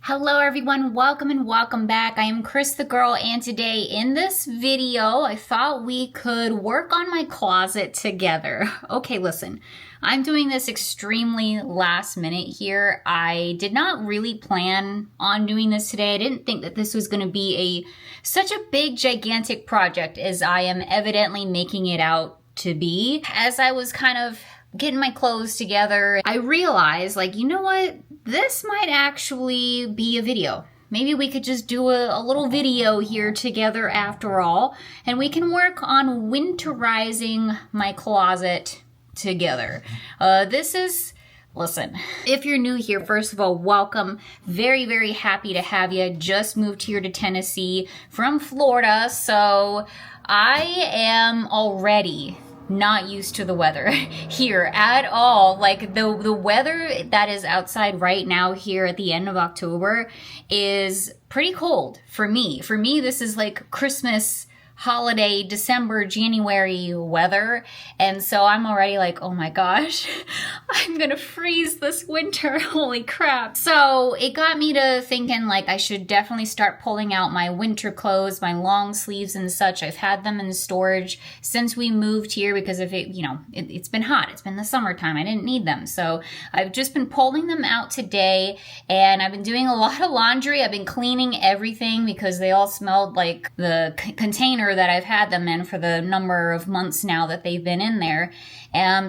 Hello everyone, welcome and welcome back. I am Cris the Girl, and today in this video, I thought we could work on my closet together. Okay, listen, I'm doing this extremely last minute here. I did not really plan on doing this today. I didn't think that this was going to be such a big, gigantic project as I am evidently making it out to be. As I was kind of getting my clothes together, I realized, like, you know what? This might actually be a video. Maybe we could just do a little video here together after all, and we can work on winterizing my closet together. Listen, if you're new here, first of all, welcome. Very, very happy to have you. Just moved here to Tennessee from Florida, so I am already not used to the weather here at all. Like the weather that is outside right now here at the end of October is pretty cold for me. For me, this is like Christmas, holiday, December, January weather. And so I'm already like, oh my gosh, I'm gonna freeze this winter, holy crap. So it got me to thinking like I should definitely start pulling out my winter clothes, my long sleeves and such. I've had them in storage since we moved here because of it, it's been hot. It's been the summertime. I didn't need them. So I've just been pulling them out today, and I've been doing a lot of laundry. I've been cleaning everything because they all smelled like the container that I've had them in for the number of months now that they've been in there.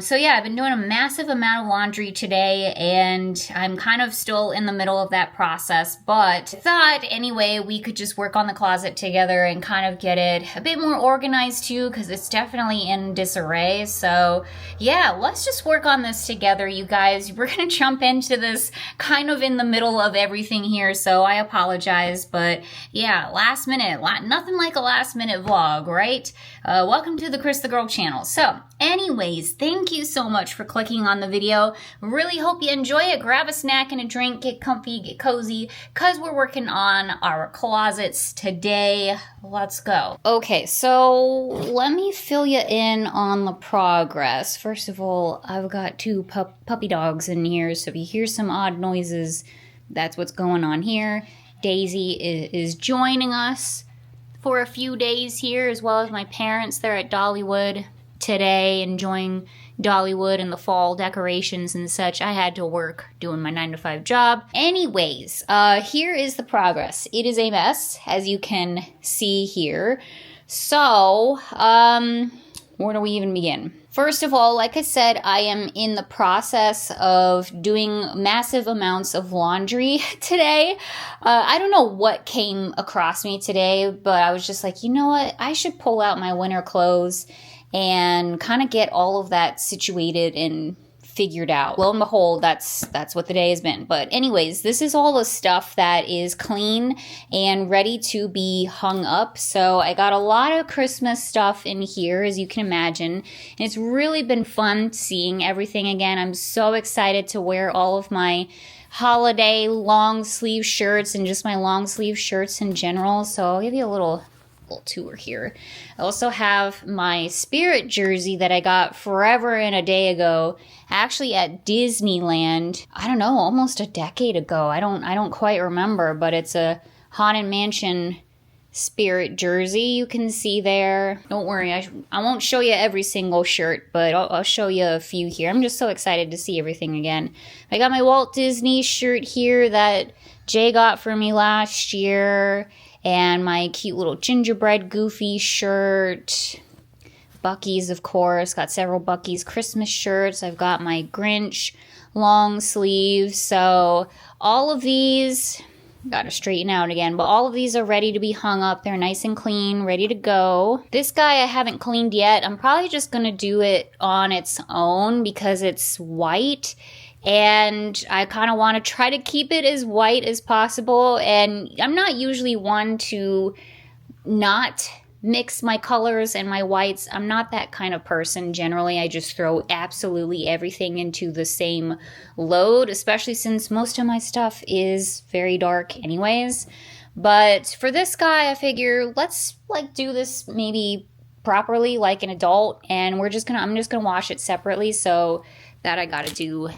So yeah, I've been doing a massive amount of laundry today, and I'm kind of still in the middle of that process, but thought anyway we could just work on the closet together and kind of get it a bit more organized too, because it's definitely in disarray. So yeah, let's just work on this together, you guys. We're gonna jump into this kind of in the middle of everything here, so I apologize, but yeah, last minute, nothing like a last minute vlog, right? Welcome to the Cris the Girl channel. So anyways, thank you so much for clicking on the video. Really hope you enjoy it. Grab a snack and a drink, get comfy, get cozy, because we're working on our closets today. Let's go. Okay, so let me fill you in on the progress. First of all, I've got two puppy dogs in here, so if you hear some odd noises, that's what's going on here. Daisy is joining us for a few days here, as well as my parents. They're at Dollywood today, enjoying Dollywood and the fall decorations and such. I had to work doing my 9-to-5 job. Anyways, here is the progress. It is a mess, as you can see here. So, where do we even begin? First of all, like I said, I am in the process of doing massive amounts of laundry today. I don't know what came across me today, but I was just like, you know what? I should pull out my winter clothes and kind of get all of that situated and figured out. Lo and behold, that's what the day has been. But anyways, this is all the stuff that is clean and ready to be hung up. So I got a lot of Christmas stuff in here, as you can imagine. And it's really been fun seeing everything again. I'm so excited to wear all of my holiday long sleeve shirts and just my long sleeve shirts in general. So I'll give you a little tour here. I also have my Spirit jersey that I got forever and a day ago, actually at Disneyland. I don't know, almost a decade ago. I don't quite remember, but it's a Haunted Mansion Spirit jersey you can see there. Don't worry, I won't show you every single shirt, but I'll show you a few here. I'm just so excited to see everything again. I got my Walt Disney shirt here that Jay got for me last year, and my cute little gingerbread Goofy shirt. Bucky's, of course. Got several Bucky's Christmas shirts. I've got my Grinch long sleeves. So all of these, gotta straighten out again, but all of these are ready to be hung up. They're nice and clean, ready to go. This guy I haven't cleaned yet. I'm probably just gonna do it on its own because it's white. And I kind of want to try to keep it as white as possible. And I'm not usually one to not mix my colors and my whites. I'm not that kind of person. Generally, I just throw absolutely everything into the same load, especially since most of my stuff is very dark anyways. But for this guy, I figure let's do this maybe properly like an adult, and I'm just gonna wash it separately. So that I gotta do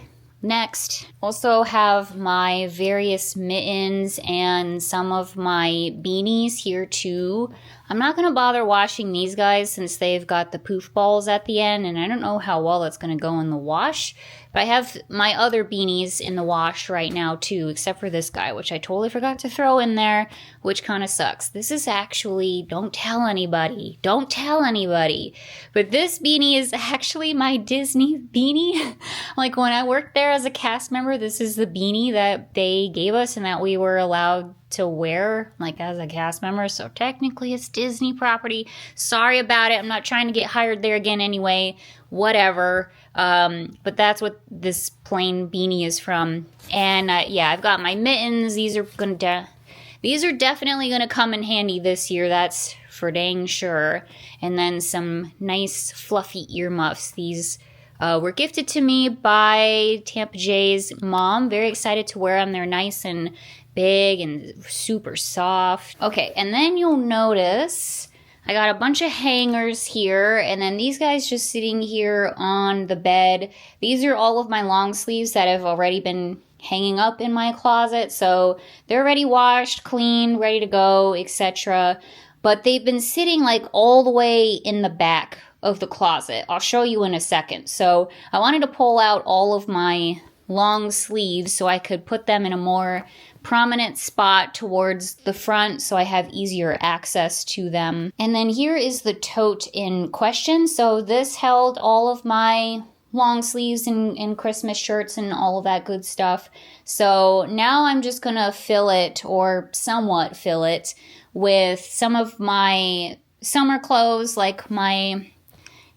Next, also have my various mittens and some of my beanies here too. I'm not going to bother washing these guys since they've got the poof balls at the end, and I don't know how well that's going to go in the wash. But I have my other beanies in the wash right now too, except for this guy, which I totally forgot to throw in there, which kind of sucks. This is actually, don't tell anybody, don't tell anybody, but this beanie is actually my Disney beanie. Like when I worked there as a cast member, this is the beanie that they gave us and that we were allowed to wear like as a cast member, so technically it's Disney property. Sorry about it. I'm not trying to get hired there again anyway, whatever. But that's what this plain beanie is from. And yeah, I've got my mittens. These are definitely gonna come in handy this year, that's for dang sure. And then some nice fluffy earmuffs. These were gifted to me by Tampa Jay's mom. Very excited to wear them. They're nice and big and super soft. Okay, and then you'll notice I got a bunch of hangers here, and then these guys just sitting here on the bed. These are all of my long sleeves that have already been hanging up in my closet, so they're already washed, clean, ready to go, etc. But they've been sitting like all the way in the back of the closet. I'll show you in a second. So I wanted to pull out all of my long sleeves so I could put them in a more prominent spot towards the front so I have easier access to them. And then here is the tote in question. So this held all of my long sleeves and Christmas shirts and all of that good stuff. So now I'm just gonna fill it, or somewhat fill it, with some of my summer clothes, like my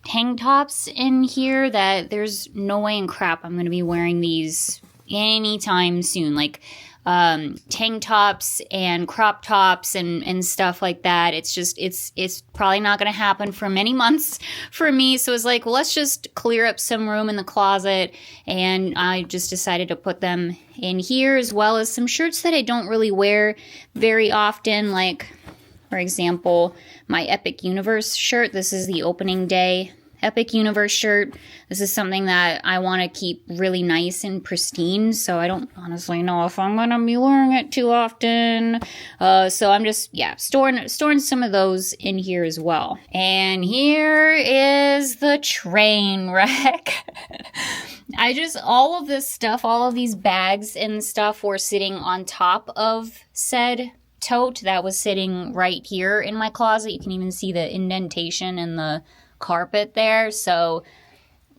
tank tops in here that there's no way in crap I'm going to be wearing these anytime soon. Like tank tops and crop tops and stuff like that. It's just, it's probably not going to happen for many months for me. So it's like, well, let's just clear up some room in the closet. And I just decided to put them in here, as well as some shirts that I don't really wear very often. Like, for example, my Epic Universe shirt. This is the opening day Epic Universe shirt. This is something that I want to keep really nice and pristine, so I don't honestly know if I'm going to be wearing it too often. So I'm just, yeah, storing some of those in here as well. And here is the train wreck. All of this stuff, all of these bags and stuff were sitting on top of said tote that was sitting right here in my closet. You can even see the indentation in the carpet there. So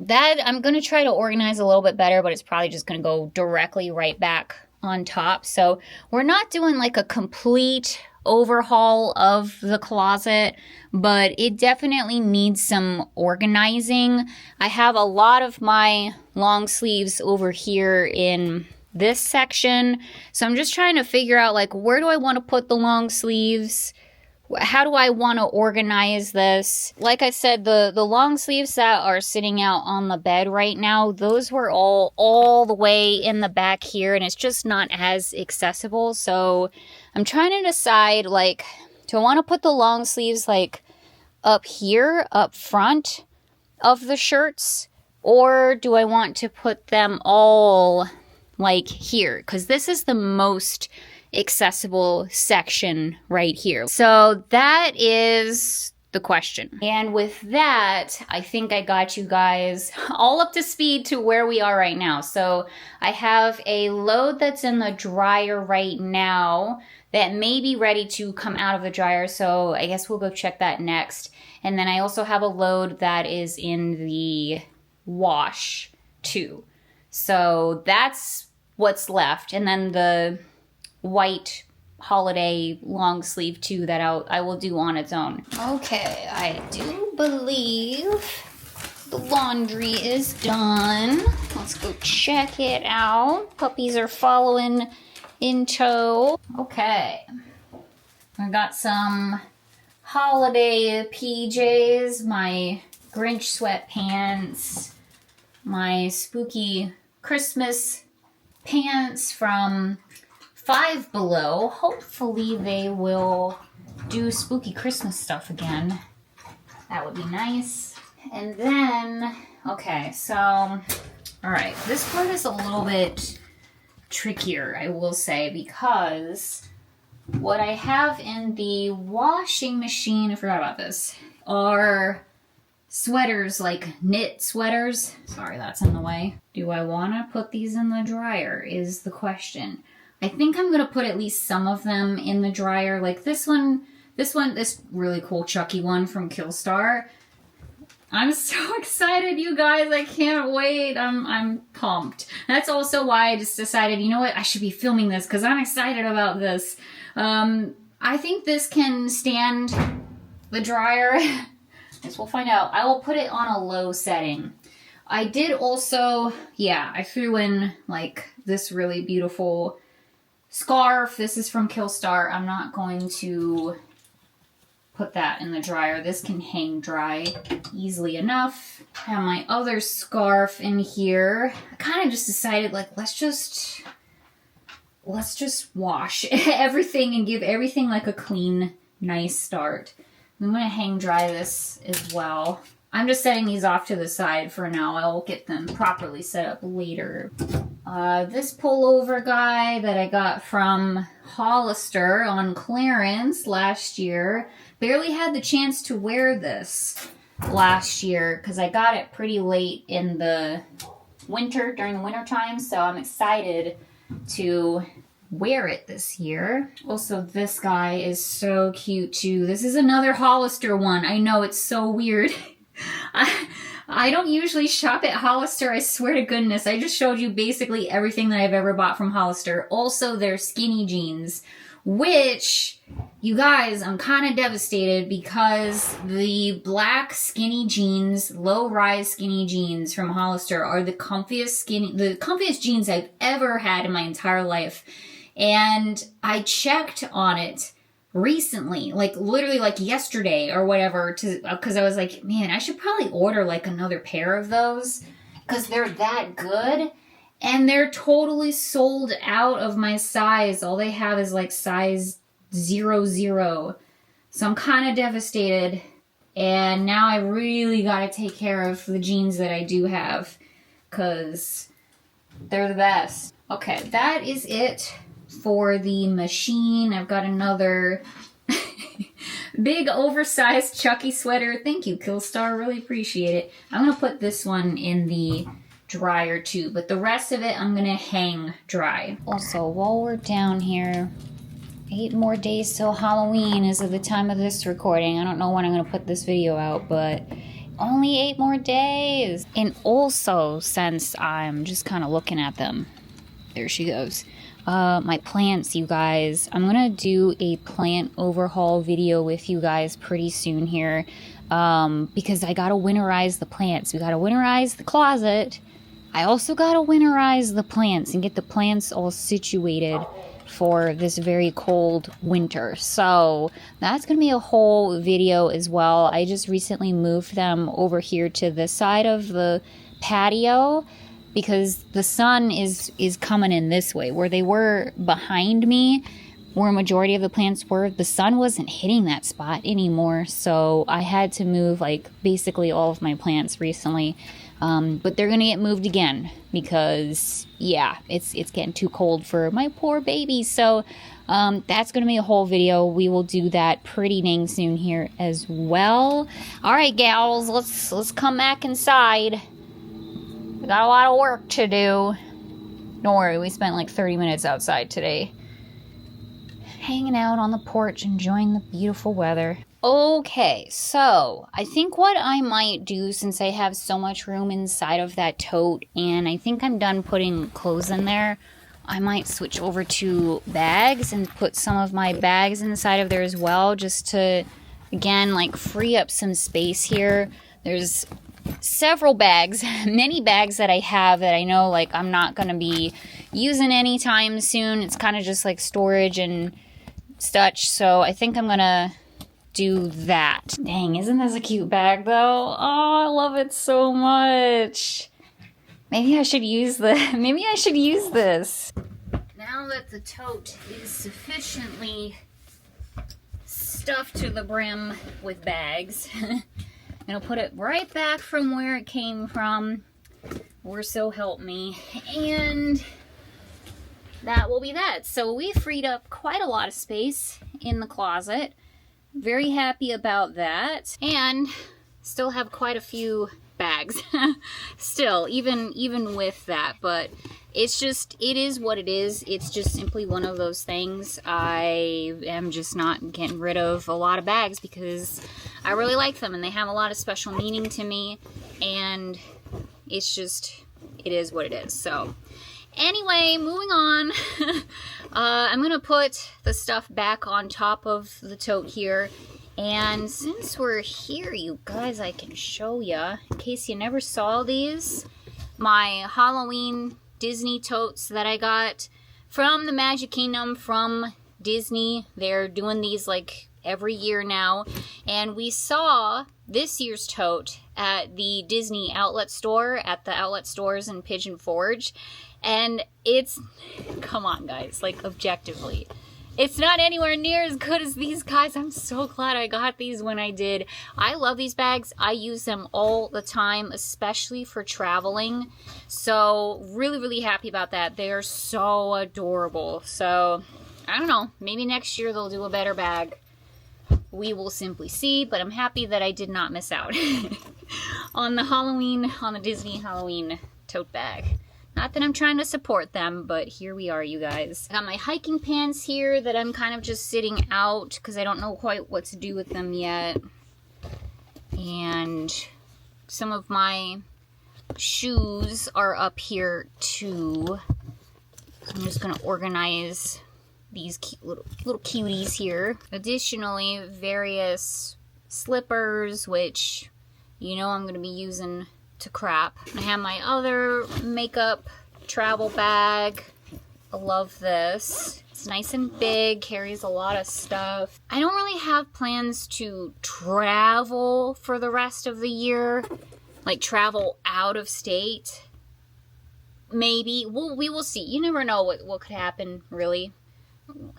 that I'm going to try to organize a little bit better, but it's probably just going to go directly right back on top. So we're not doing like a complete overhaul of the closet, but it definitely needs some organizing. I have a lot of my long sleeves over here in this section, so I'm just trying to figure out, like, where do I want to put the long sleeves? How do I want to organize this? Like I said, the long sleeves that are sitting out on the bed right now, those were all the way in the back here, and it's just not as accessible. So I'm trying to decide, like, do I want to put the long sleeves like up here, up front of the shirts, or do I want to put them all like here? Because this is the most accessible section right here. So that is the question. And with that, I think I got you guys all up to speed to where we are right now. So I have a load that's in the dryer right now that may be ready to come out of the dryer. So I guess we'll go check that next. And then I also have a load that is in the wash too. So that's what's left. And then the white holiday long sleeve too that I will do on its own. Okay, I do believe the laundry is done. Let's go check it out. Puppies are following in tow. Okay, I got some holiday PJs, my Grinch sweatpants, my spooky Christmas pants from Five Below. Hopefully they will do spooky Christmas stuff again. That would be nice. And then, okay, so All right, this part is a little bit trickier, I will say, because what I have in the washing machine, I forgot about this, are sweaters, like knit sweaters. Sorry, that's in the way. Do I want to put these in the dryer is the question. I think I'm going to put at least some of them in the dryer. Like this really cool Chucky one from Killstar. I'm so excited, you guys. I can't wait. I'm pumped. That's also why I just decided, you know what? I should be filming this because I'm excited about this. I think this can stand the dryer. Guess we'll find out. I will put it on a low setting. I did also, yeah, I threw in like this really beautiful scarf. This is from Killstar. I'm not going to put that in the dryer. This can hang dry easily enough. I have my other scarf in here. I kind of just decided, like, let's just wash everything and give everything like a clean, nice start. I'm going to hang dry this as well. I'm just setting these off to the side for now. I'll get them properly set up later. This pullover guy that I got from Hollister on clearance last year. Barely had the chance to wear this last year because I got it pretty late in the winter, during the winter time. So I'm excited to wear it this year. Also, this guy is so cute too. This is another Hollister one. I know, it's so weird. I don't usually shop at Hollister, I swear to goodness. I just showed you basically everything that I've ever bought from Hollister. Also, their skinny jeans, which, you guys, I'm kind of devastated because the black skinny jeans, low-rise skinny jeans from Hollister are the comfiest jeans I've ever had in my entire life. And I checked on it recently, like literally like yesterday or whatever, because I was like, man, I should probably order like another pair of those because they're that good. And they're totally sold out of my size. All they have is like size 00. So I'm kind of devastated. And now I really got to take care of the jeans that I do have because they're the best. Okay, that is it for the machine. I've got another big oversized Chucky sweater. Thank you, Killstar. Really appreciate it. I'm going to put this one in the dryer too, but the rest of it I'm going to hang dry. Also, while we're down here, 8 more days till Halloween as of the time of this recording. I don't know when I'm going to put this video out, but only 8 more days. And also, since I'm just kind of looking at them, there she goes. My plants, you guys. I'm gonna do a plant overhaul video with you guys pretty soon here, because I gotta winterize the plants. We gotta winterize the closet. I also gotta winterize the plants and get the plants all situated for this very cold winter. So that's gonna be a whole video as well. I just recently moved them over here to the side of the patio because the sun is coming in this way. Where they were behind me, where a majority of the plants were, the sun wasn't hitting that spot anymore. So I had to move like basically all of my plants recently. But they're gonna get moved again because yeah, it's getting too cold for my poor baby. So that's gonna be a whole video. We will do that pretty dang soon here as well. All right, gals, let's come back inside. We got a lot of work to do. Don't worry, we spent like 30 minutes outside today. Hanging out on the porch, enjoying the beautiful weather. Okay, so I think what I might do, since I have so much room inside of that tote, and I think I'm done putting clothes in there, I might switch over to bags and put some of my bags inside of there as well, just to, again, like free up some space here. There's several bags, many bags that I have that I know like I'm not going to be using anytime soon. It's kind of just like storage and such. So I think I'm going to do that. Dang, isn't this a cute bag though? Oh, I love it so much. Maybe I should use this. Now that the tote is sufficiently stuffed to the brim with bags, I'm gonna put it right back from where it came from. or so help me. And that will be that. So we freed up quite a lot of space in the closet. Very happy about that. And still have quite a few bags still, even with that, but it's just, it is what it is. It's just simply one of those things. I am just not getting rid of a lot of bags because I really like them and they have a lot of special meaning to me, and it's just, it is what it is. So anyway, moving on. I'm gonna put the stuff back on top of the tote here. And since we're here, you guys, I can show ya, in case you never saw these, my Halloween Disney totes that I got from the Magic Kingdom, from Disney. They're doing these like every year now. And we saw this year's tote at the Disney outlet store, at the outlet stores in Pigeon Forge. And it's, come on guys, like objectively, it's not anywhere near as good as these guys. I'm so glad I got these when I did. I love these bags. I use them all the time, especially for traveling. So really, really happy about that. They are so adorable. So I don't know, maybe next year they'll do a better bag. We will simply see, but I'm happy that I did not miss out on the Disney Halloween tote bag. Not that I'm trying to support them, but here we are, you guys. I got my hiking pants here that I'm kind of just sitting out because I don't know quite what to do with them yet. And some of my shoes are up here too. So I'm just gonna organize these cute little cuties here. Additionally, various slippers, which you know I'm gonna be using to crap. I have my other makeup travel bag. I love this. It's nice and big, carries a lot of stuff. I don't really have plans to travel for the rest of the year, like travel out of state. Maybe. We will see. You never know what could happen, really.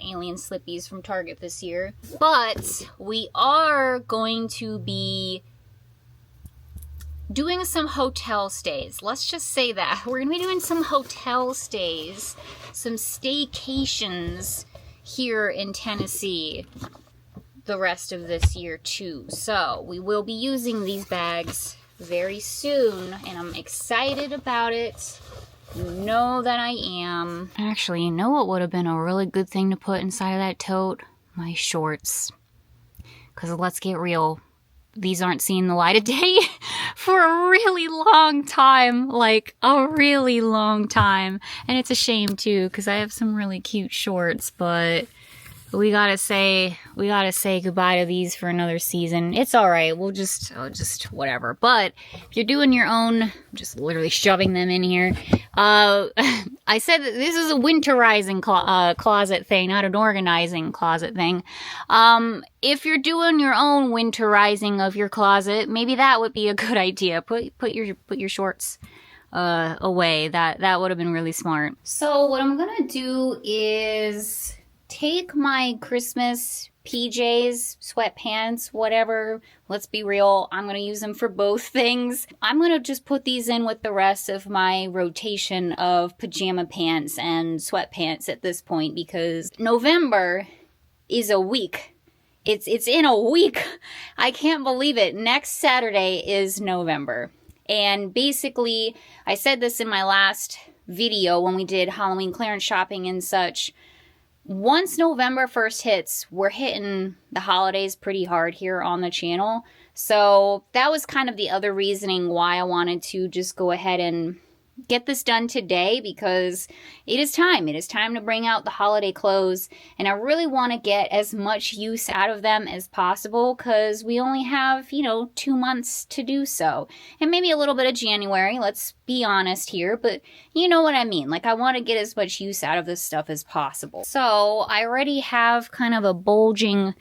Alien slippies from Target this year. But we are going to be doing some hotel stays. Let's just say that. We're gonna be doing some hotel stays, some staycations here in Tennessee the rest of this year too. So we will be using these bags very soon, and I'm excited about it. You know that I am. Actually, you know what would have been a really good thing to put inside of that tote? My shorts. Because let's get real, these aren't seeing the light of day for a really long time, like a really long time. And it's a shame too, because I have some really cute shorts, but we gotta say goodbye to these for another season. It's all right. We'll just whatever. But if you're doing your own, I'm just literally shoving them in here. I said that this is a winterizing closet thing, not an organizing closet thing. If you're doing your own winterizing of your closet, maybe that would be a good idea. Put your shorts away. That would have been really smart. So what I'm gonna do is take my Christmas PJs, sweatpants, whatever. Let's be real, I'm gonna use them for both things. I'm gonna just put these in with the rest of my rotation of pajama pants and sweatpants at this point, because November is a week. It's in a week. I can't believe it. Next Saturday is November. And basically, I said this in my last video when we did Halloween clearance shopping and such. Once November 1st hits, we're hitting the holidays pretty hard here on the channel. So that was kind of the other reasoning why I wanted to just go ahead and get this done today, because it is time. It is time to bring out the holiday clothes, and I really want to get as much use out of them as possible, because we only have, 2 months to do so. And maybe a little bit of January, let's be honest here, but you know what I mean. Like, I want to get as much use out of this stuff as possible. So I already have kind of a bulging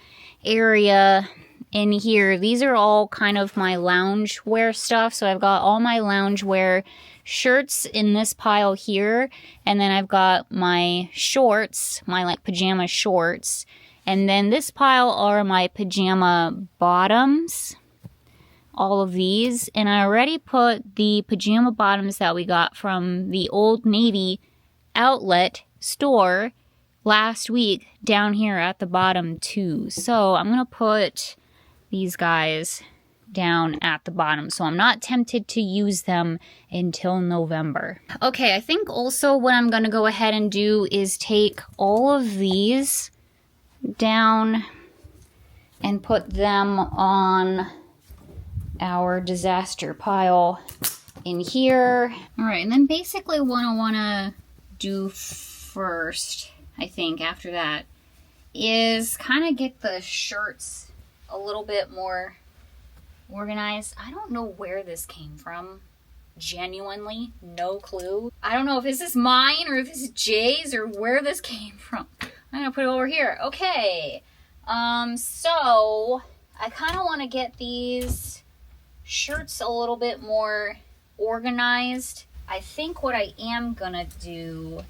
area in here. These are all kind of my loungewear stuff. So I've got all my loungewear shirts in this pile here, and then I've got my shorts, my like pajama shorts, and then this pile are my pajama bottoms all of these, and I already put the pajama bottoms that we got from the Old Navy outlet store last week down here at the bottom too. So I'm gonna put these guys down at the bottom so I'm not tempted to use them until November. Okay, I think also what I'm gonna go ahead and do is take all of these down and put them on our disaster pile in here. All right, and then basically what I wanna do first, I think, after that, is kind of get the shirts a little bit more organized. I don't know where this came from. Genuinely, no clue. I don't know if this is mine or if this is Jay's or where this came from. I'm gonna put it over here. Okay. So I kind of want to get these shirts a little bit more organized. I think what I am gonna do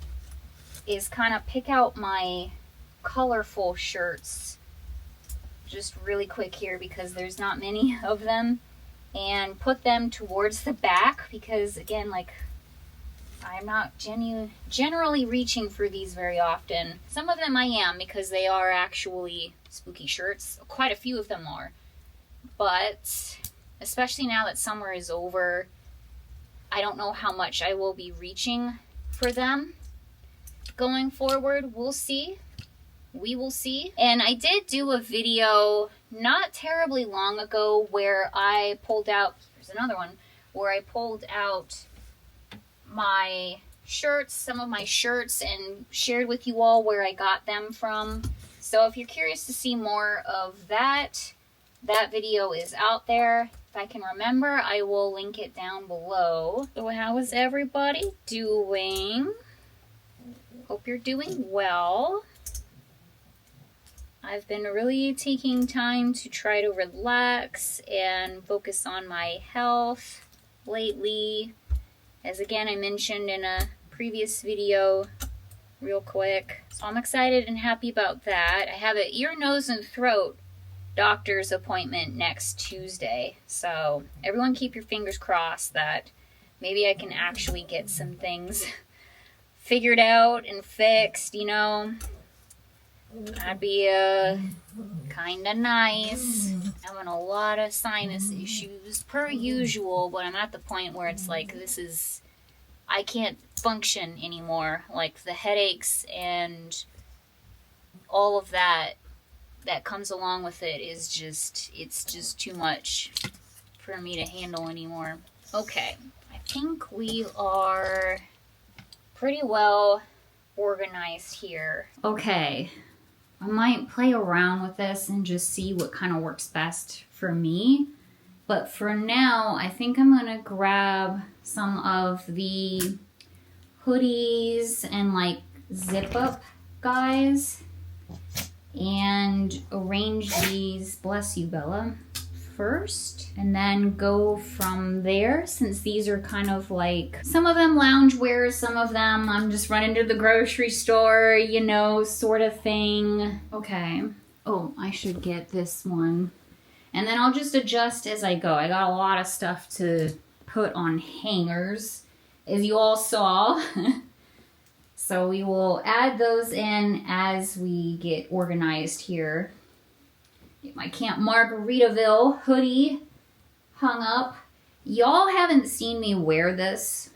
is kind of pick out my colorful shirts just really quick here because there's not many of them, and put them towards the back because, again, like, I'm not generally reaching for these very often. Some of them I am because they are actually spooky shirts. Quite a few of them are. But especially now that summer is over, I don't know how much I will be reaching for them going forward. We'll see. We will see. And I did do a video not terribly long ago where I pulled out, here's another one, where I pulled out my shirts, some of my shirts, and shared with you all where I got them from. So if you're curious to see more of that, that video is out there. If I can remember, I will link it down below. So how is everybody doing? Hope you're doing well. I've been really taking time to try to relax and focus on my health lately. As again, I mentioned in a previous video real quick. So I'm excited and happy about that. I have an ear, nose, and throat doctor's appointment next Tuesday. So everyone keep your fingers crossed that maybe I can actually get some things figured out and fixed, you know. That'd be kind of nice. Having a lot of sinus issues per usual, but I'm at the point where it's like, I can't function anymore. Like the headaches and all of that comes along with it is just, it's just too much for me to handle anymore. Okay, I think we are pretty well organized here. Okay. I might play around with this and just see what kind of works best for me. But for now, I think I'm going to grab some of the hoodies and like zip up guys and arrange these, bless you Bella, first, and then go from there, since these are kind of like, some of them loungewear, some of them I'm just running to the grocery store, you know, sort of thing. Okay. Oh, I should get this one. And then I'll just adjust as I go. I got a lot of stuff to put on hangers, as you all saw. So we will add those in as we get organized here. Get my Camp Margaritaville hoodie hung up. Y'all haven't seen me wear this.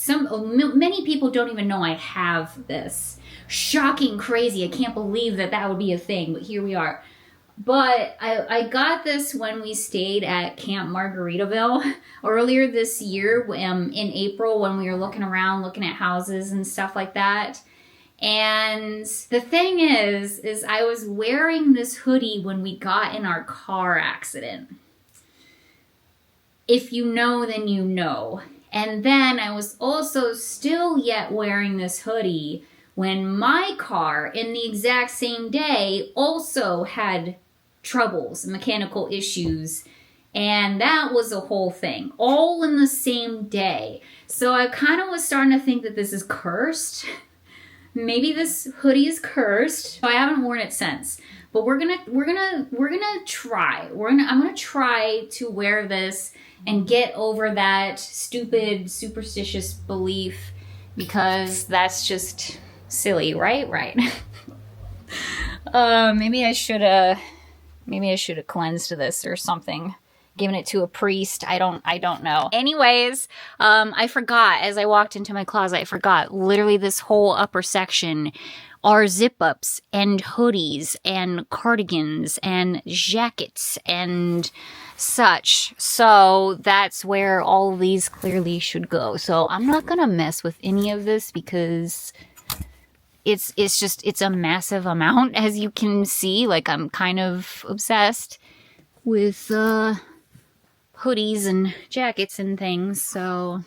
Many people don't even know I have this. Shocking, crazy. I can't believe that would be a thing, but here we are. But I got this when we stayed at Camp Margaritaville earlier this year, in April, when we were looking around, looking at houses and stuff like that. And the thing is I was wearing this hoodie when we got in our car accident. If you know, then you know. And then I was also still yet wearing this hoodie when my car, in the exact same day, also had troubles, mechanical issues. And that was a whole thing, all in the same day. So I kind of was starting to think that this is cursed. maybe this hoodie is cursed. So I haven't worn it since. But we're gonna try. I'm gonna try to wear this and get over that stupid superstitious belief, because that's just silly, right? Right. Maybe I should have cleansed this or something. Given it to a priest. I don't know. Anyways, I forgot, as I walked into my closet, I forgot literally this whole upper section are zip ups and hoodies and cardigans and jackets and such. So that's where all of these clearly should go. So I'm not gonna mess with any of this because it's a massive amount, as you can see. Like, I'm kind of obsessed with hoodies and jackets and things, so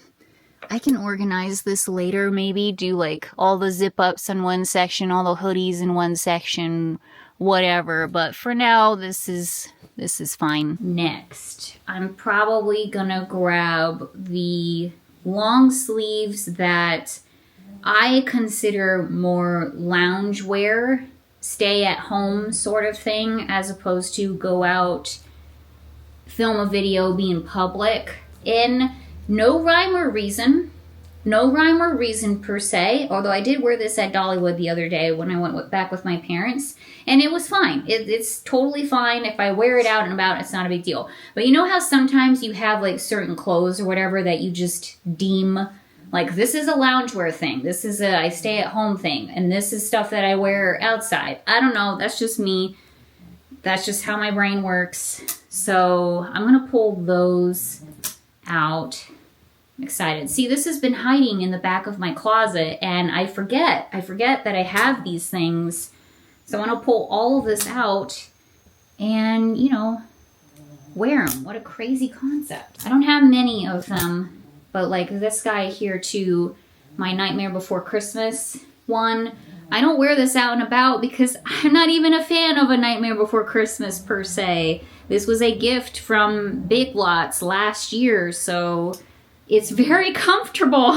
I can organize this later, maybe do like all the zip ups in one section, all the hoodies in one section, whatever. But for now, this is fine. Next, I'm probably gonna grab the long sleeves that I consider more loungewear, stay at home sort of thing, as opposed to go out, film a video, be in public in. No rhyme or reason per se, although I did wear this at Dollywood the other day when I went back with my parents, and it was fine. It's totally fine. If I wear it out and about, it's not a big deal. But you know how sometimes you have like certain clothes or whatever that you just deem like, this is a loungewear thing, this is a I stay at home thing, and this is stuff that I wear outside. I don't know, that's just me. That's just how my brain works. So I'm gonna pull those out. I'm excited. See, this has been hiding in the back of my closet, and I forget that I have these things. So I'm gonna pull all of this out and, you know, wear them. What a crazy concept. I don't have many of them, but like this guy here too, my Nightmare Before Christmas one, I don't wear this out and about because I'm not even a fan of A Nightmare Before Christmas per se. This was a gift from Big Lots last year, so it's very comfortable.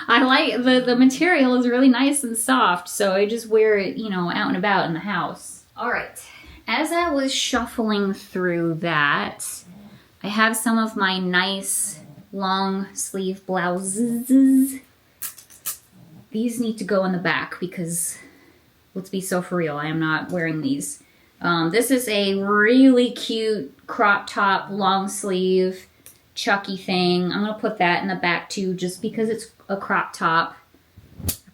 I like the material is really nice and soft, so I just wear it, you know, out and about in the house. All right, as I was shuffling through that, I have some of my nice long sleeve blouses. These need to go in the back because, let's be so for real, I am not wearing these. This is a really cute crop top, long sleeve, Chucky thing. I'm gonna put that in the back too, just because it's a crop top.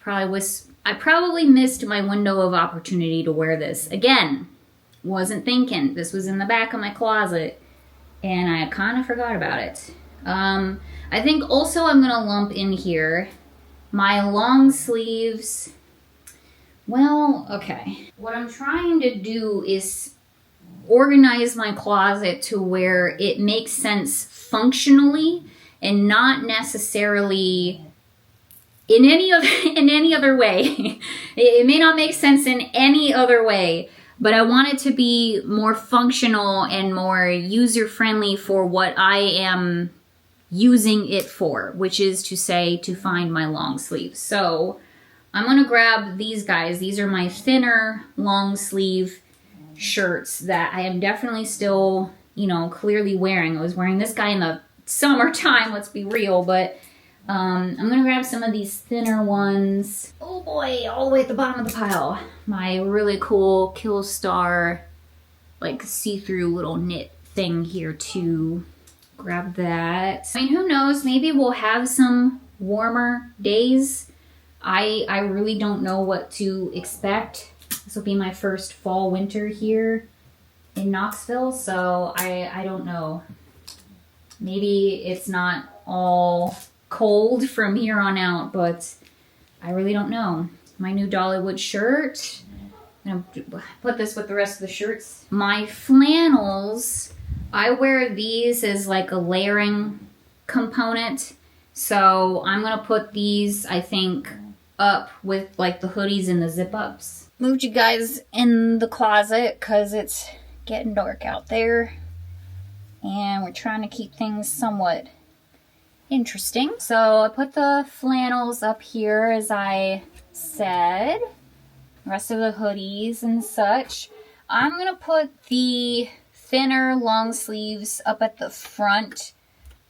I probably missed my window of opportunity to wear this. Again, wasn't thinking. This was in the back of my closet, and I kind of forgot about it. I think also I'm gonna lump in here my long sleeves. Well, okay. What I'm trying to do is organize my closet to where it makes sense functionally and not necessarily in any other way. It may not make sense in any other way, but I want it to be more functional and more user-friendly for what I am using it for, which is to say, to find my long sleeves. So I'm gonna grab these guys. These are my thinner long sleeve shirts that I am definitely still, you know, clearly wearing. I was wearing this guy in the summertime, let's be real, but I'm gonna grab some of these thinner ones. Oh boy, all the way at the bottom of the pile. My really cool Kill Star, like see-through little knit thing here too. Grab that. I mean, who knows? Maybe we'll have some warmer days. I really don't know what to expect. This will be my first fall winter here in Knoxville, so I don't know. Maybe it's not all cold from here on out, but I really don't know. My new Dollywood shirt. I'm gonna put this with the rest of the shirts. My flannels, I wear these as like a layering component. So I'm gonna put these, I think, up with like the hoodies and the zip ups. Moved you guys in the closet because it's getting dark out there. And we're trying to keep things somewhat interesting. So I put the flannels up here as I said, rest of the hoodies and such. I'm gonna put the thinner long sleeves up at the front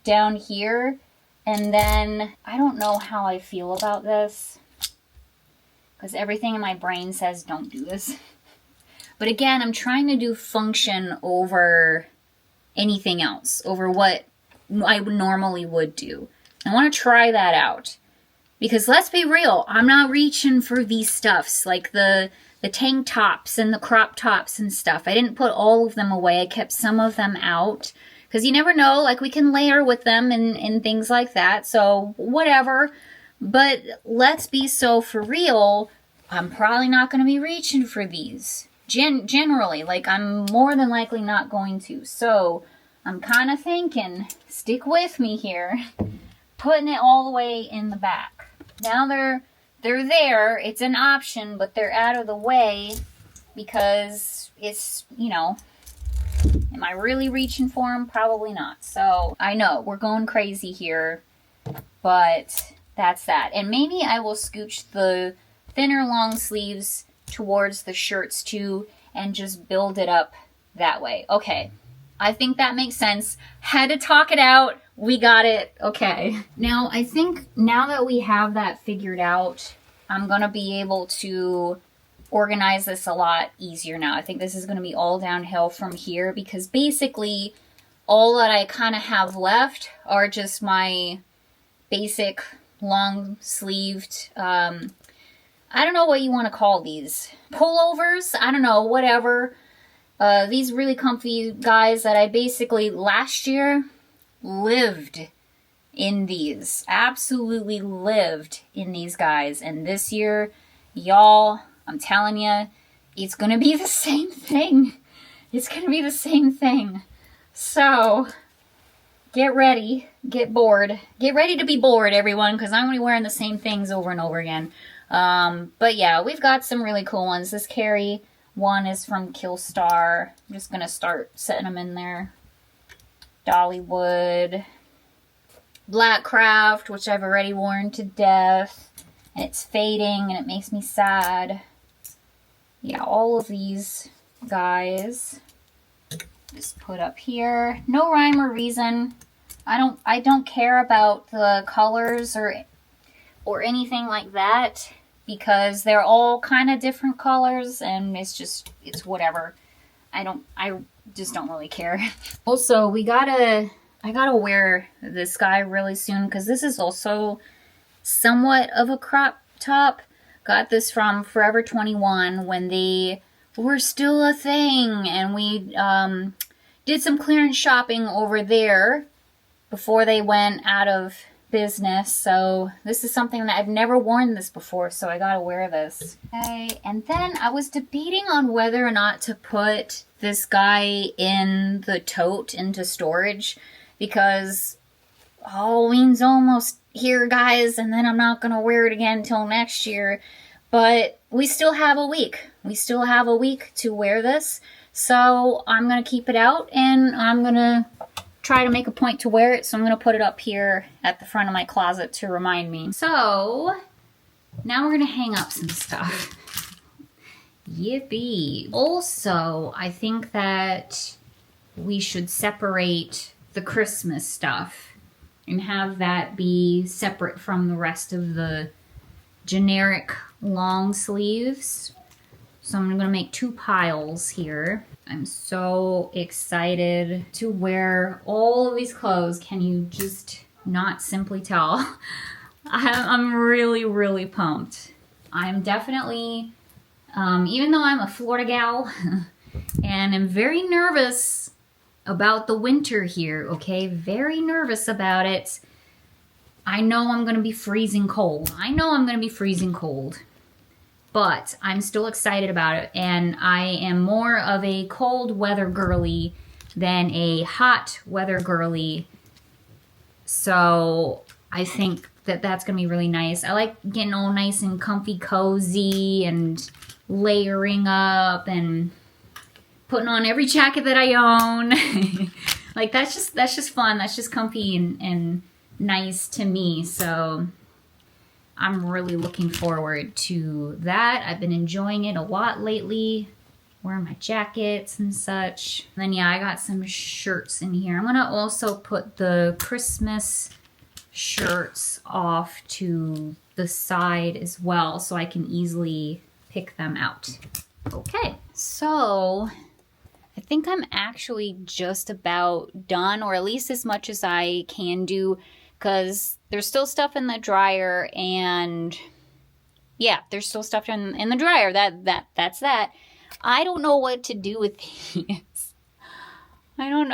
down here, and then I don't know how I feel about this because everything in my brain says don't do this. But again, I'm trying to do function over anything else, over what I normally would do. I want to try that out. Because let's be real, I'm not reaching for these stuffs, like the tank tops and the crop tops and stuff. I didn't put all of them away. I kept some of them out. Because you never know, like we can layer with them and things like that. So whatever. But let's be so for real, I'm probably not going to be reaching for these. Generally, like I'm more than likely not going to. So I'm kind of thinking, stick with me here, putting it all the way in the back. Now they're there. It's an option, but they're out of the way because it's, you know, am I really reaching for them? Probably not. So I know we're going crazy here, but that's that. And maybe I will scooch the thinner long sleeves towards the shirts too and just build it up that way. Okay, I think that makes sense. Had to talk it out. We got it. Okay. Now I think now that we have that figured out, I'm gonna be able to organize this a lot easier now. I think this is gonna be all downhill from here because basically all that I kind of have left are just my basic long sleeved I don't know what you want to call these. Pullovers? I don't know, whatever. These really comfy guys that I basically last year lived in these. Absolutely lived in these guys. And this year, y'all, I'm telling you, it's going to be the same thing. It's going to be the same thing. So, get ready. Get bored. Get ready to be bored, everyone, because I'm going to be wearing the same things over and over again. But yeah, we've got some really cool ones. This Carrie one is from Killstar. I'm just going to start setting them in there. Dollywood. Blackcraft, which I've already worn to death. And it's fading and it makes me sad. Yeah, all of these guys. Just put up here. No rhyme or reason. I don't care about the colors or anything like that. Because they're all kind of different colors and it's whatever. I just don't really care. Also, I gotta wear this guy really soon because this is also somewhat of a crop top. Got this from Forever 21 when they were still a thing and we did some clearance shopping over there before they went out of business. So this is something that I've never worn this before, so I gotta wear this. Okay, and then I was debating on whether or not to put this guy in the tote into storage because Halloween's almost here, guys, and then I'm not gonna wear it again until next year. But we still have a week. We still have a week to wear this, so I'm gonna keep it out and I'm gonna try to make a point to wear it, so I'm going to put it up here at the front of my closet to remind me. So, now we're going to hang up some stuff. Yippee. Also, I think that we should separate the Christmas stuff and have that be separate from the rest of the generic long sleeves. So I'm going to make 2 piles here. I'm so excited to wear all of these clothes. Can you just not simply tell? I'm really, really pumped. I'm definitely, even though I'm a Florida gal and I'm very nervous about the winter here, okay? Very nervous about it. I know I'm going to be freezing cold. But I'm still excited about it, and I am more of a cold weather girly than a hot weather girly. So I think that that's going to be really nice. I like getting all nice and comfy cozy and layering up and putting on every jacket that I own. Like that's just fun. That's just comfy and nice to me. So I'm really looking forward to that. I've been enjoying it a lot lately. Wearing my jackets and such. And then yeah, I got some shirts in here. I'm gonna also put the Christmas shirts off to the side as well so I can easily pick them out. Okay, so I think I'm actually just about done, or at least as much as I can do, because there's still stuff in the dryer, and yeah, there's still stuff in the dryer. That's that. I don't know what to do with these. I don't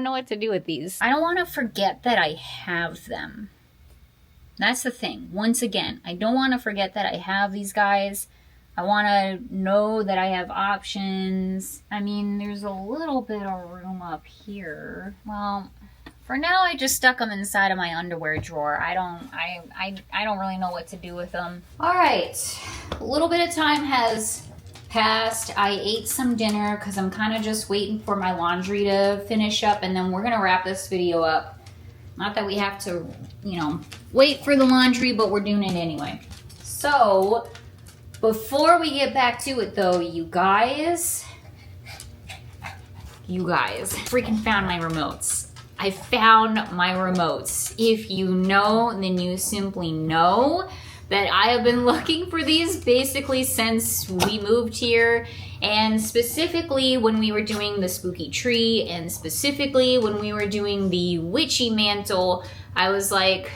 know what to do with these. I don't want to forget that I have them. That's the thing. Once again, I don't want to forget that I have these guys. I want to know that I have options. I mean, there's a little bit of room up here. Well, for now, I just stuck them inside of my underwear drawer. I don't really know what to do with them. All right, a little bit of time has passed. I ate some dinner because I'm kind of just waiting for my laundry to finish up, and then we're gonna wrap this video up. Not that we have to, you know, wait for the laundry, but we're doing it anyway. So, before we get back to it though, you guys, freaking found my remotes. I found my remotes. If you know, then you simply know that I have been looking for these basically since we moved here, and specifically when we were doing the spooky tree, and specifically when we were doing the witchy mantle. I was like,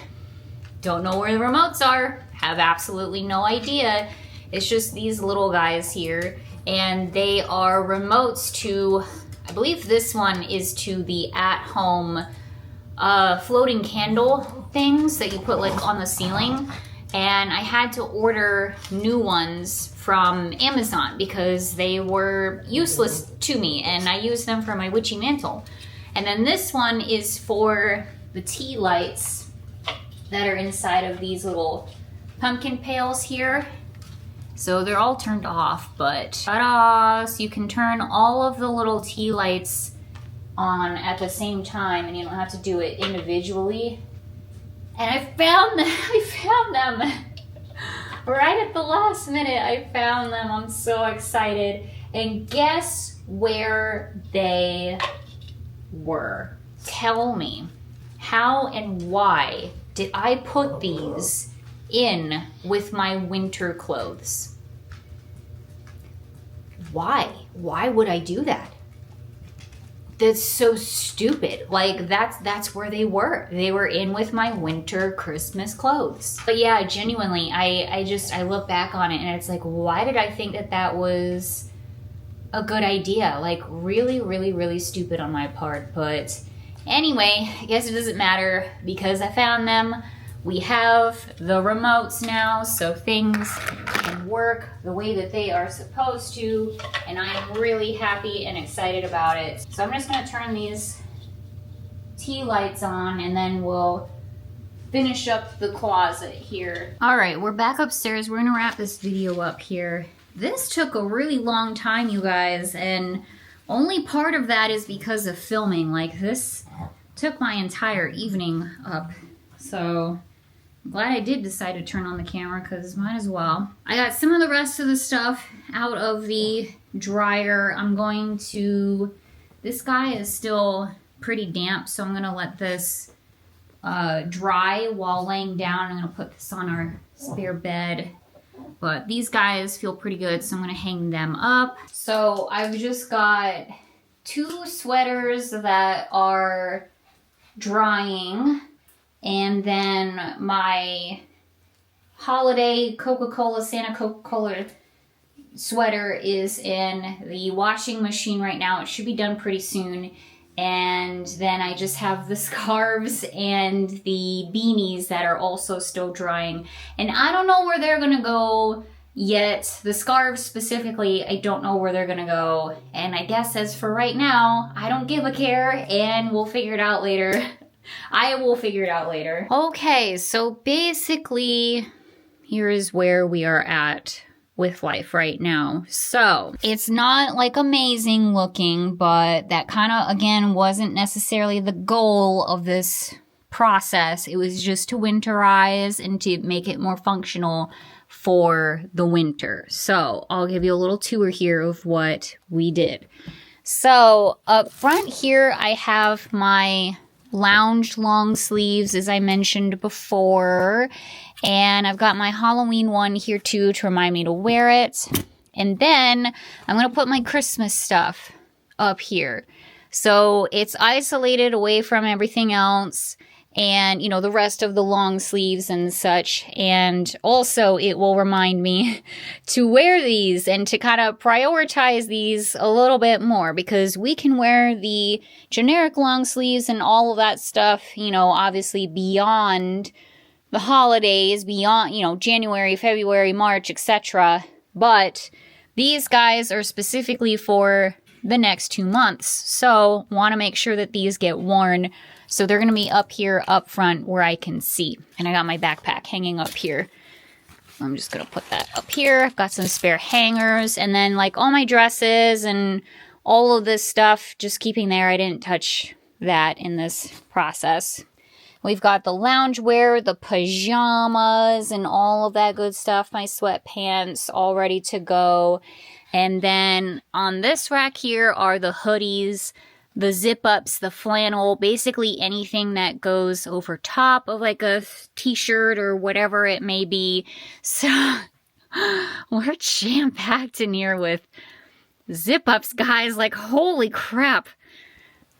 don't know where the remotes are, have absolutely no idea. It's just these little guys here, and they are remotes to, I believe this one is to the at-home floating candle things that you put like on the ceiling. And I had to order new ones from Amazon because they were useless to me, and I used them for my witchy mantle. And then this one is for the tea lights that are inside of these little pumpkin pails here. So they're all turned off, but ta-da! So you can turn all of the little tea lights on at the same time, and you don't have to do it individually. And I found them right at the last minute. I found them. I'm so excited. And guess where they were? Tell me, how and why did I put these in with my winter clothes? Why? Why would I do that? That's so stupid. Like, that's where they were. They were in with my winter Christmas clothes. But yeah, genuinely, I look back on it and it's like, why did I think that was a good idea? Like, really, really, really stupid on my part. But anyway, I guess it doesn't matter because I found them. We have the remotes now, so things can work the way that they are supposed to, and I am really happy and excited about it. So I'm just gonna turn these tea lights on, and then we'll finish up the closet here. All right, we're back upstairs. We're gonna wrap this video up here. This took a really long time, you guys, and only part of that is because of filming. Like, this took my entire evening up, so I'm glad I did decide to turn on the camera because might as well. I got some of the rest of the stuff out of the dryer. I'm going to, this guy is still pretty damp, so I'm gonna let this dry while laying down. I'm gonna put this on our spare bed. But these guys feel pretty good, so I'm gonna hang them up. So I've just got 2 sweaters that are drying, and then my holiday Coca-Cola, Santa Coca-Cola sweater is in the washing machine right now. It should be done pretty soon. And then I just have the scarves and the beanies that are also still drying. And I don't know where they're gonna go yet. The scarves specifically, I don't know where they're gonna go. And I guess as for right now, I don't give a care, and we'll figure it out later. I will figure it out later. Okay, so basically, here is where we are at with life right now. So it's not like amazing looking, but that kind of, again, wasn't necessarily the goal of this process. It was just to winterize and to make it more functional for the winter. So I'll give you a little tour here of what we did. So up front here, I have my lounge long sleeves, as I mentioned before. And I've got my Halloween one here too to remind me to wear it. And then I'm going to put my Christmas stuff up here. So it's isolated away from everything else. And, you know, the rest of the long sleeves and such. And also it will remind me to wear these and to kind of prioritize these a little bit more, because we can wear the generic long sleeves and all of that stuff, you know, obviously beyond the holidays, beyond, you know, January, February, March, etc. But these guys are specifically for the next 2 months. So want to make sure that these get worn. So they're going to be up here, up front, where I can see. And I got my backpack hanging up here. I'm just going to put that up here. I've got some spare hangers. And then, like, all my dresses and all of this stuff, just keeping there. I didn't touch that in this process. We've got the loungewear, the pajamas, and all of that good stuff. My sweatpants all ready to go. And then on this rack here are the hoodies, the zip-ups, the flannel, basically anything that goes over top of like a t-shirt or whatever it may be. So we're jam-packed in here with zip-ups, guys. Like, holy crap.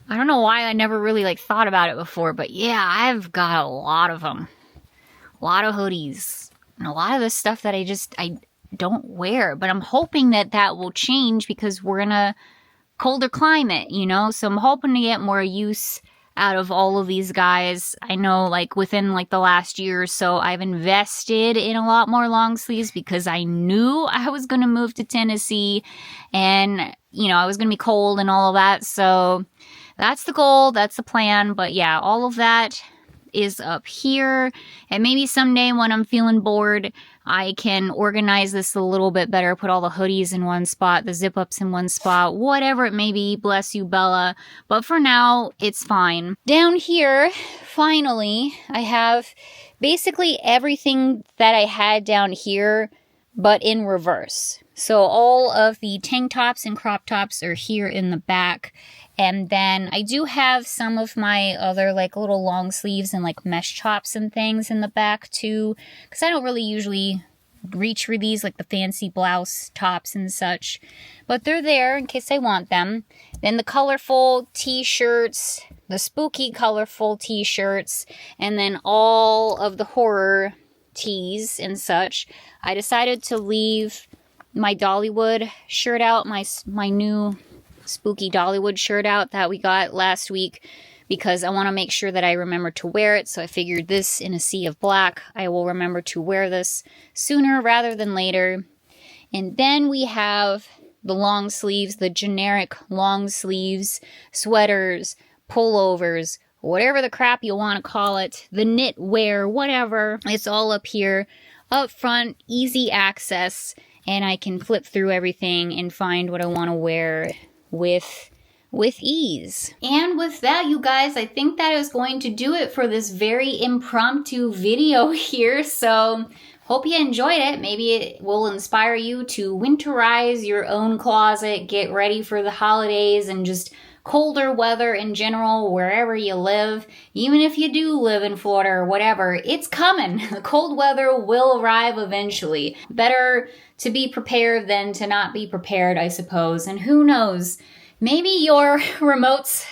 I don't know why I never really like thought about it before, but yeah, I've got a lot of them. A lot of hoodies. And a lot of this stuff that I don't wear. But I'm hoping that that will change because we're in a colder climate, you know, so I'm hoping to get more use out of all of these guys. I know, like, within like the last year or so, I've invested in a lot more long sleeves because I knew I was going to move to Tennessee and, you know, I was going to be cold and all of that. So that's the goal, that's the plan. But yeah, all of that is up here, and maybe someday when I'm feeling bored, I can organize this a little bit better, put all the hoodies in one spot, the zip-ups in one spot, whatever it may be. Bless you, Bella. But for now, it's fine. Down here, finally, I have basically everything that I had down here, but in reverse. So all of the tank tops and crop tops are here in the back. And then I do have some of my other like little long sleeves and like mesh tops and things in the back too, because I don't really usually reach for these, like the fancy blouse tops and such. But they're there in case I want them. Then the colorful t-shirts, the spooky colorful t-shirts, and then all of the horror tees and such. I decided to leave my Dollywood shirt out, my new spooky Dollywood shirt out that we got last week, because I want to make sure that I remember to wear it. So I figured this in a sea of black, I will remember to wear this sooner rather than later. And then we have the long sleeves, the generic long sleeves, sweaters, pullovers, whatever the crap you want to call it, the knitwear, whatever. It's all up here, up front, easy access, and I can flip through everything and find what I want to wear with ease. And with that, you guys, I think that is going to do it for this very impromptu video here. So hope you enjoyed it. Maybe it will inspire you to winterize your own closet, get ready for the holidays and just colder weather in general, wherever you live. Even if you do live in Florida or whatever, it's coming. The cold weather will arrive eventually. Better to be prepared than to not be prepared, I suppose. And who knows, maybe your remotes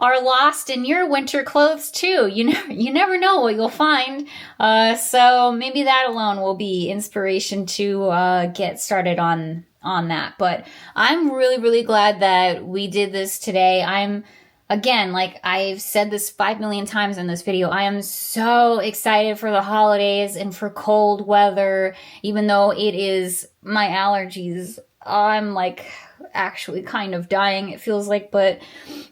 are lost in your winter clothes too. You never know what you'll find. So maybe that alone will be inspiration to get started on that. But I'm really, really glad that we did this today. Again, like I've said this 5 million times in this video, I am so excited for the holidays and for cold weather, even though it is my allergies. I'm like actually kind of dying, it feels like, but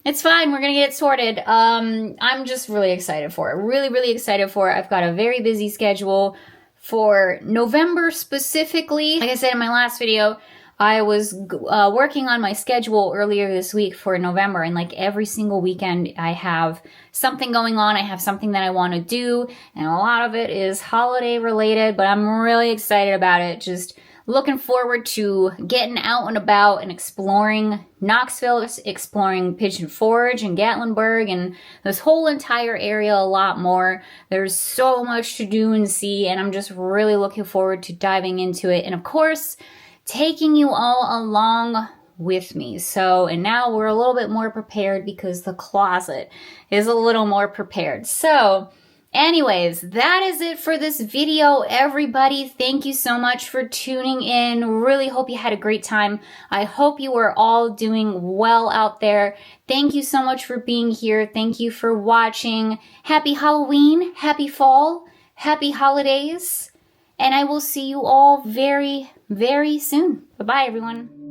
it's fine. We're going to get it sorted. I'm just really excited for it. Really, really excited for it. I've got a very busy schedule for November specifically. Like I said in my last video, I was working on my schedule earlier this week for November, and like every single weekend I have something going on. I have something that I want to do, and a lot of it is holiday related, but I'm really excited about it. Just looking forward to getting out and about and exploring Knoxville, exploring Pigeon Forge and Gatlinburg and this whole entire area a lot more. There's so much to do and see, and I'm just really looking forward to diving into it. And of course, taking you all along with me. So, and now we're a little bit more prepared because the closet is a little more prepared. So, anyways, that is it for this video, everybody. Thank you so much for tuning in. Really hope you had a great time. I hope you are all doing well out there. Thank you so much for being here. Thank you for watching. Happy Halloween, happy fall, happy holidays, and I will see you all very, very soon. Bye-bye, everyone.